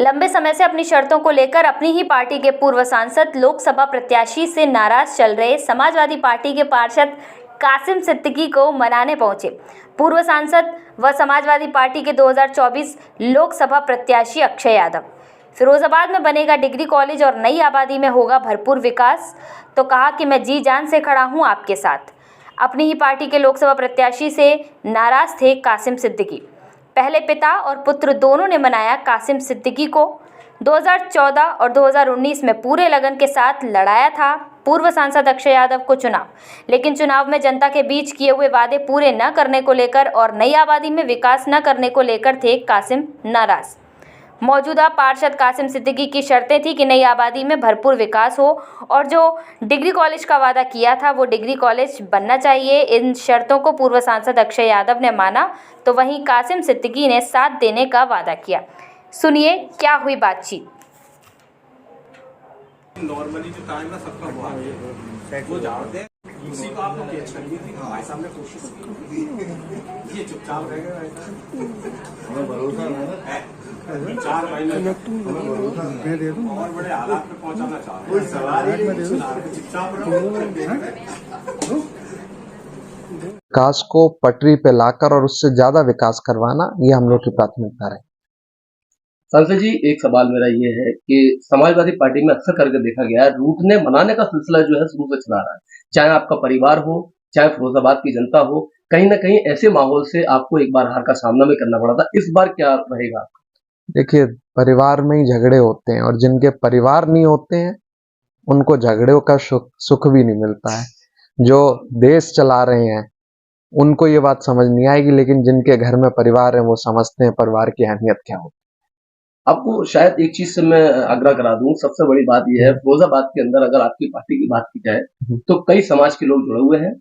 लंबे समय से अपनी शर्तों को लेकर अपनी ही पार्टी के पूर्व सांसद लोकसभा प्रत्याशी से नाराज चल रहे समाजवादी पार्टी के पार्षद कासिम सिद्दीकी को मनाने पहुंचे पूर्व सांसद व समाजवादी पार्टी के 2024 लोकसभा प्रत्याशी अक्षय यादव। फिरोजाबाद में बनेगा डिग्री कॉलेज और नई आबादी में होगा भरपूर विकास, तो कहा कि मैं जी जान से खड़ा हूं आपके साथ। अपनी ही पार्टी के लोकसभा प्रत्याशी से नाराज थे कासिम सिद्दीकी। पहले पिता और पुत्र दोनों ने मनाया कासिम सिद्दीकी को। 2014 और 2019 में पूरे लगन के साथ लड़ाया था पूर्व सांसद अक्षय यादव को चुनाव, लेकिन चुनाव में जनता के बीच किए हुए वादे पूरे न करने को लेकर और नई आबादी में विकास न करने को लेकर थे कासिम नाराज। मौजूदा पार्षद कासिम सिद्दीकी की शर्तें थी कि नई आबादी में भरपूर विकास हो और जो डिग्री कॉलेज का वादा किया था वो डिग्री कॉलेज बनना चाहिए। इन शर्तों को पूर्व सांसद अक्षय यादव ने माना, तो वहीं कासिम सिद्दीकी ने साथ देने का वादा किया। सुनिए क्या हुई बातचीत। नॉर्मली जो टाइम ना सबका हुआ वो जानते हैं, उसी को आप लोग छलनी थी भाई साहब ने कोशिश की, ये चुपचाप रह गए। हमें भरोसा है 4 महीने और बड़े हालात में पहुंचाना चाह रहे हैं। कोई सवाल ही नहीं, चुपचाप रहो। विकास को पटरी पे लाकर और उससे ज्यादा विकास करवाना, ये हम लोग की प्राथमिकता रहे। सांसद जी, एक सवाल मेरा ये है कि समाजवादी पार्टी में अक्सर करके देखा गया है, रूठने मनाने का सिलसिला जो है शुरू से चला रहा है, चाहे आपका परिवार हो, चाहे फिरोजाबाद की जनता हो, कहीं ना कहीं ऐसे माहौल से आपको एक बार हार का सामना भी करना पड़ा था। इस बार क्या रहेगा? देखिए, परिवार में ही झगड़े होते हैं और जिनके परिवार नहीं होते हैं उनको झगड़ों का सुख भी नहीं मिलता है। जो देश चला रहे हैं उनको ये बात समझ नहीं आएगी, लेकिन जिनके घर में परिवार है वो समझते हैं परिवार की अहमियत क्या होती है। आपको शायद एक चीज से मैं आग्रह करा दूं, सबसे बड़ी बात यह है, फिरोजाबाद के अंदर अगर आपकी पार्टी की बात की जाए तो कई समाज के लोग जुड़े हुए हैं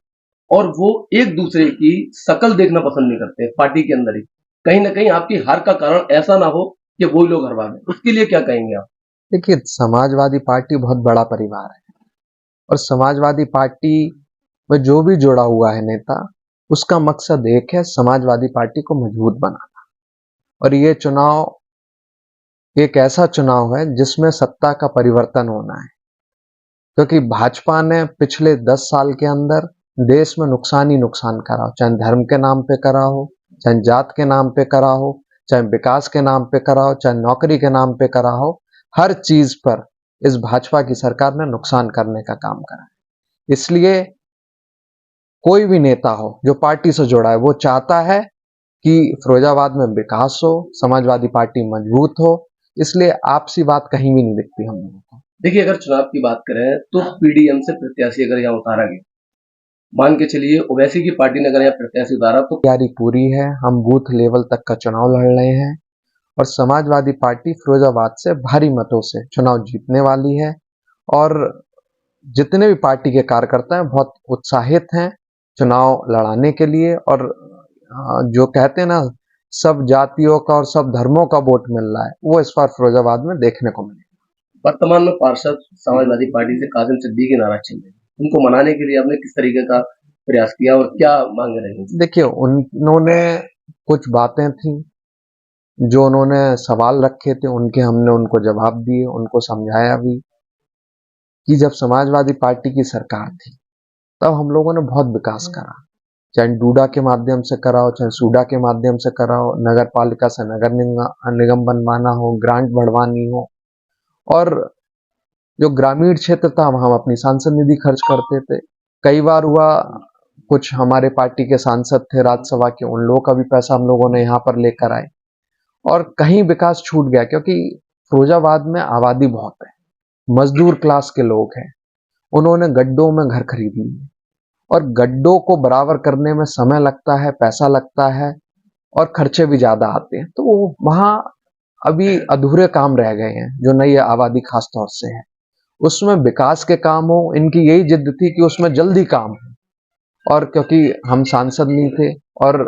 और वो एक दूसरे की शकल देखना पसंद नहीं करते पार्टी के अंदर ही। कहीं ना कहीं आपकी हार का कारण ऐसा ना हो कि वही लोग हरवा दें, उसके लिए क्या कहेंगे आप? देखिए, समाजवादी पार्टी बहुत बड़ा परिवार है और समाजवादी पार्टी में जो भी जुड़ा हुआ है नेता, उसका मकसद एक है, समाजवादी पार्टी को मजबूत बनाना। और ये चुनाव एक ऐसा चुनाव है जिसमें सत्ता का परिवर्तन होना है, क्योंकि भाजपा ने पिछले 10 साल के अंदर देश में नुकसान ही नुकसान करा हो, चाहे धर्म के नाम पे करा हो, चाहे जात के नाम पे करा हो, चाहे विकास के नाम पे करा हो, चाहे नौकरी के नाम पे करा हो। हर चीज पर इस भाजपा की सरकार ने नुकसान करने का काम करा है। इसलिए कोई भी नेता हो जो पार्टी से जुड़ा है, वो चाहता है कि फिरोजाबाद में विकास हो, समाजवादी पार्टी मजबूत हो। इसलिए आपसी बात कहीं भी नहीं दिखती हम लोगों को। देखिए, अगर चुनाव की बात करें तो पीडीएम से प्रत्याशी अगर यहाँ उतारा गया, मान के चलिए ओवैसी की पार्टी ने अगर यहाँ प्रत्याशी उतारा, तो तैयारी पूरी है, हम बूथ लेवल तक का चुनाव लड़ रहे हैं और समाजवादी पार्टी फिरोजाबाद से भारी मतों से चुनाव जीतने वाली है। और जितने भी पार्टी के कार्यकर्ता हैं बहुत उत्साहित हैं चुनाव लड़ाने के लिए। और जो कहते हैं ना, सब जातियों का और सब धर्मों का वोट मिल रहा है, वो इस बार फिरोजाबाद में देखने को मिलेगा। वर्तमान में पार्षद समाजवादी पार्टी से कासिम सिद्दीकी नाराज चल रहे हैं, उनको मनाने के लिए आपने किस तरीके का प्रयास किया और क्या मांग रहे हैं? देखिए, उन्होंने कुछ बातें थी जो उन्होंने सवाल रखे थे, हमने उनको जवाब दिए, उनको समझाया भी कि जब समाजवादी पार्टी की सरकार थी तब हम लोगों ने बहुत विकास करा, चाहे डूडा के माध्यम से करा हो, चाहे सूडा के माध्यम से करा हो, नगर पालिका से नगर निगम बनवाना हो, ग्रांट बढ़वानी हो। और जो ग्रामीण क्षेत्र था हम अपनी सांसद निधि खर्च करते थे। कई बार हुआ, कुछ हमारे पार्टी के सांसद थे राज्यसभा के, उन लोगों का भी पैसा हम लोगों ने यहाँ पर लेकर आए। और कहीं विकास छूट गया क्योंकि फिरोजाबाद में आबादी बहुत है, मजदूर क्लास के लोग हैं। उन्होंने गड्ढों में घर खरीद लिए और गड्ढों को बराबर करने में समय लगता है, पैसा लगता है और खर्चे भी ज्यादा आते हैं। तो वो वहां अभी अधूरे काम रह गए हैं जो नई आबादी खास तौर से है, उसमें विकास के काम हो। इनकी यही जिद थी कि उसमें जल्दी काम हो। और क्योंकि हम सांसद नहीं थे और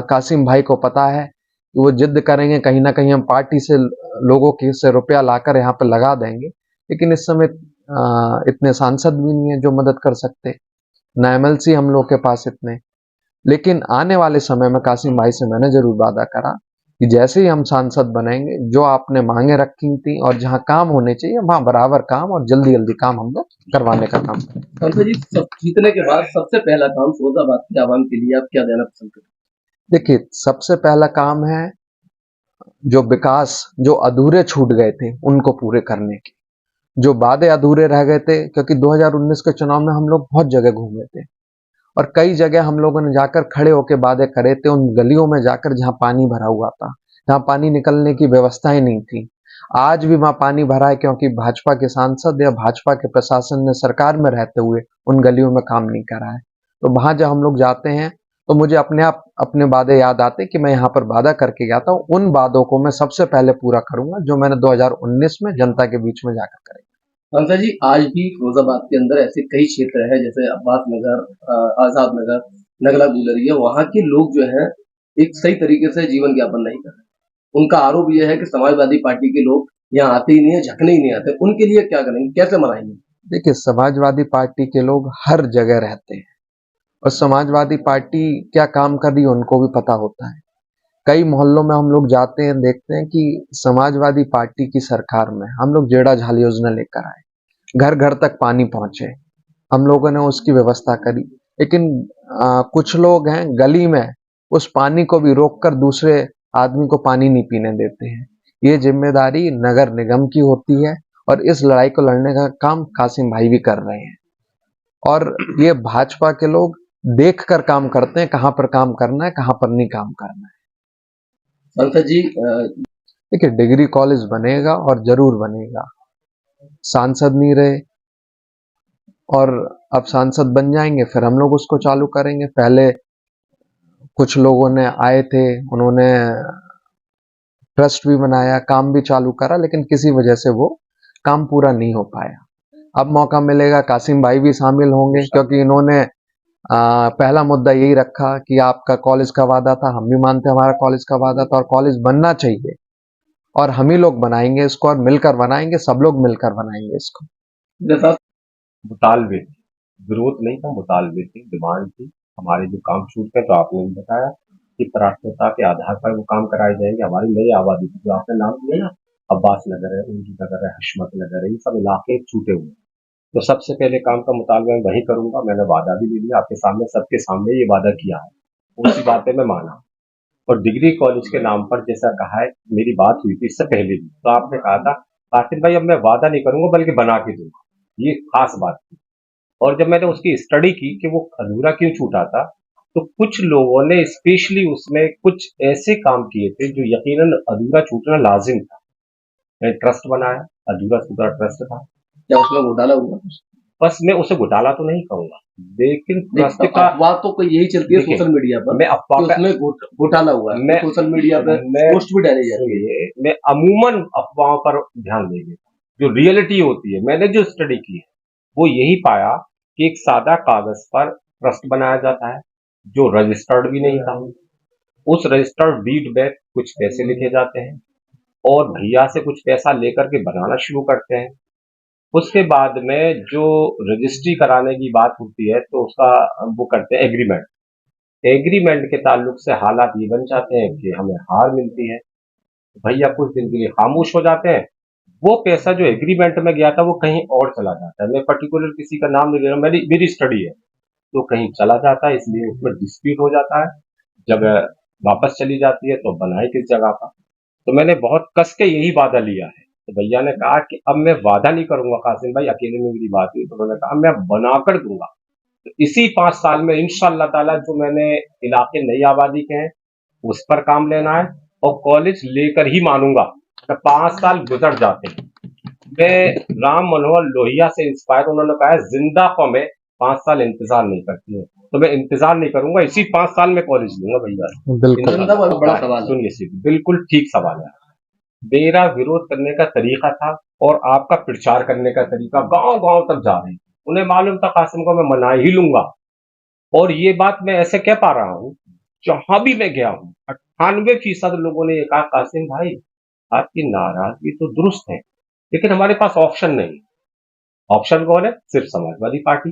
कासिम भाई को पता है कि वो जिद करेंगे, कहीं ना कहीं हम पार्टी से लोगों के से रुपया लाकर यहाँ पर लगा देंगे, लेकिन इस समय इतने सांसद भी नहीं है जो मदद कर सकते, न एमएलसी हम लोग के पास इतने। लेकिन आने वाले समय में कासिम भाई से मैंने जरूर वादा करा कि जैसे ही हम सांसद बनेंगे, जो आपने मांगे रखी थी और जहाँ काम होने चाहिए वहाँ बराबर काम और जल्दी जल्दी काम हम लोग करवाने का काम करें। सांसद जी, जीतने के बाद सबसे पहला काम फिरोजाबाद के आवाम के लिए आप क्या देना पसंद करें? देखिए, सबसे पहला काम है जो विकास जो अधूरे छूट गए थे उनको पूरे करने के, जो वादे अधूरे रह गए थे, क्योंकि 2019 के चुनाव में हम लोग बहुत जगह घूमे थे और कई जगह हम लोगों ने जाकर खड़े होकर वादे करे थे उन गलियों में जाकर जहां पानी भरा हुआ था, जहां पानी निकलने की व्यवस्था ही नहीं थी। आज भी वहां पानी भरा है क्योंकि भाजपा के सांसद या भाजपा के प्रशासन ने सरकार में रहते हुए उन गलियों में काम नहीं करा है। तो वहां जब हम लोग जाते हैं तो मुझे अपने आप अपने वादे याद आते कि मैं यहाँ पर वादा करके गया था, उन वादों को मैं सबसे पहले पूरा करूंगा जो मैंने 2019 में जनता के बीच में जाकर करे। सांसद जी, आज भी फिरोजाबाद के अंदर ऐसे कई क्षेत्र हैं जैसे अब्बास नगर, आजाद नगर, नगला गुलरिया, वहाँ के लोग जो है एक सही तरीके से जीवन यापन नहीं कर रहे। उनका आरोप यह है कि समाजवादी पार्टी के लोग यहाँ आते ही नहीं है, झकने ही नहीं आते। उनके लिए क्या करेंगे, कैसे मनाएंगे? देखिए, समाजवादी पार्टी के लोग हर जगह रहते हैं और समाजवादी पार्टी क्या काम कर रही है उनको भी पता होता है। कई मोहल्लों में हम लोग जाते हैं, देखते हैं कि समाजवादी पार्टी की सरकार में हम लोग जेड़ा झाल योजना लेकर आए, घर घर तक पानी पहुंचे, हम लोगों ने उसकी व्यवस्था करी। लेकिन कुछ लोग हैं गली में उस पानी को भी रोककर दूसरे आदमी को पानी नहीं पीने देते हैं। ये जिम्मेदारी नगर निगम की होती है और इस लड़ाई को लड़ने का काम कासिम भाई भी कर रहे हैं और ये भाजपा के लोग देख कर काम करते हैं, कहाँ पर काम करना है कहाँ पर नहीं काम करना है। सांसद जी, देखिए, डिग्री कॉलेज बनेगा और जरूर बनेगा। सांसद नहीं रहे और अब सांसद बन जाएंगे फिर हम लोग उसको चालू करेंगे। पहले कुछ लोगों ने आए थे, उन्होंने ट्रस्ट भी बनाया, काम भी चालू करा, लेकिन किसी वजह से वो काम पूरा नहीं हो पाया। अब मौका मिलेगा, कासिम भाई भी शामिल होंगे क्योंकि इन्होंने पहला मुद्दा यही रखा कि आपका कॉलेज का वादा था, हम भी मानते हैं हमारा कॉलेज का वादा था और कॉलेज बनना चाहिए और हम ही लोग बनाएंगे इसको और मिलकर बनाएंगे, सब लोग मिलकर बनाएंगे इसको। जैसा मुतालबे थे, विरोध नहीं था, मुतालबे थे, डिमांड थी। हमारे जो काम छूट गए तो आपने भी बताया कि प्राथमिकता के आधार पर वो काम कराए जाएंगे। हमारी नई आबादी जो आपने नाम लिया ना, अब्बास नगर है, उर्दू नगर है, हशमत नगर है, ये सब इलाके छूटे हुए हैं। तो सबसे पहले काम का मुतालबा मैं वही करूंगा। मैंने वादा भी ले लिया आपके सामने, सबके सामने ये वादा किया है, उसी बातें मैं माना। और डिग्री कॉलेज के नाम पर जैसा कहा है, मेरी बात हुई थी इससे पहले भी, तो आपने कहा था कासिम भाई अब मैं वादा नहीं करूंगा बल्कि बना के दूंगा, ये खास बात थी। और जब मैंने उसकी स्टडी की कि वो अधूरा क्यों छूटा था, तो कुछ लोगों ने स्पेशली उसमें कुछ ऐसे काम किए थे जो यकीनन अधूरा छूटना लाजिम था। मैंने ट्रस्ट बनाया, अधूरा छूटा ट्रस्ट था। क्या उसमें घोटाला हुआ? बस मैं उसे घोटाला तो नहीं कहूंगा, लेकिन ट्रस्ट नहीं, का अफवाह तो कोई यही चलती है देखिए, सोशल मीडिया पर, मैं अफवाह कि का उसमें घोटाला हुआ है। मैं सोशल मीडिया पे मैं पोस्ट भी डाली जाती है। सुनिए, मैं अमूमन अफवाहों पर ध्यान नहीं देता। जो रियलिटी होती है, मैंने जो स्टडी की है वो यही पाया कि एक सादा कागज पर ट्रस्ट बनाया जाता है जो रजिस्टर्ड भी नहीं था। उस रजिस्टर्ड डीड में कुछ पैसे लिखे जाते हैं और भैया से कुछ पैसा लेकर के बनाना शुरू करते हैं। उसके बाद में जो रजिस्ट्री कराने की बात होती है तो उसका वो करते हैं एग्रीमेंट। एग्रीमेंट के ताल्लुक से हालात ये बन जाते हैं कि हमें हार मिलती है, भैया कुछ दिन के लिए खामोश हो जाते हैं। वो पैसा जो एग्रीमेंट में गया था वो कहीं और चला जाता है। मैं पर्टिकुलर किसी का नाम नहीं ले रहा हूँ, मेरी स्टडी है। तो कहीं चला जाता है, इसलिए उसमें डिस्प्यूट हो जाता है। जब वापस चली जाती है तो बनाए किस जगह का। तो मैंने बहुत कस के यही वादा लिया है। तो भैया ने कहा कि अब मैं वादा नहीं करूंगा कासिम भाई, अकेले में मेरी बात हुई, तो उन्होंने कहा मैं बनाकर दूंगा। तो इसी 5 साल में इंशाअल्लाह ताला जो मैंने इलाके नई आबादी के हैं उस पर काम लेना है और कॉलेज लेकर ही मानूंगा। तो 5 साल गुजर जाते हैं। मैं राम मनोहर लोहिया से इंस्पायर, उन्होंने कहा है जिंदा कौमें 5 साल इंतजार नहीं करती है, तो मैं इंतजार नहीं करूंगा, इसी 5 साल में कॉलेज लूंगा भैया। बिल्कुल। जिंदा वो बड़ा सवाल है। सुनिए सिर्फ, बिल्कुल ठीक सवाल है। मेरा विरोध करने का तरीका था और आपका प्रचार करने का तरीका, गांव गांव तक जा रहे हैं। उन्हें मालूम था कासिम को मैं मना ही लूंगा। और ये बात मैं ऐसे कह पा रहा हूँ, जहां भी मैं गया हूँ 98% लोगों ने ये कहा कासिम भाई आपकी नाराजगी तो दुरुस्त है, लेकिन हमारे पास ऑप्शन नहीं। ऑप्शन कौन है? सिर्फ समाजवादी पार्टी।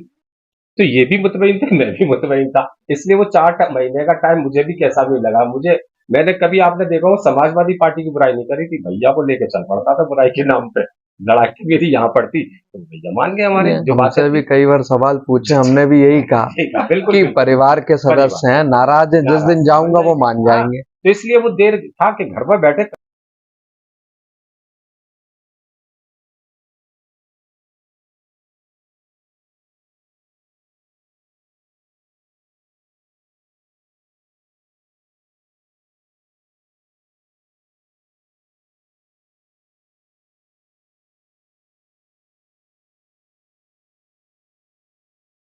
तो ये भी मुतमईन थे, मैं भी मुतमईन था, इसलिए वो 4 महीने का टाइम मुझे भी कैसा भी लगा। मुझे मैंने कभी आपने देखा हो समाजवादी पार्टी की बुराई नहीं करी थी, भैया को लेके चल पड़ता था बुराई के नाम पे। लड़ाई भी यदि यहाँ पड़ती तो भैया मान गए हमारे जो बात हमसे भी कई बार सवाल पूछे, हमने भी यही कहा ठीक है, बिल्कुल कि बिल्कुल। परिवार के सदस्य हैं, नाराज है, जिस दिन जाऊंगा वो मान जाएंगे। तो इसलिए वो देर था कि घर पर बैठे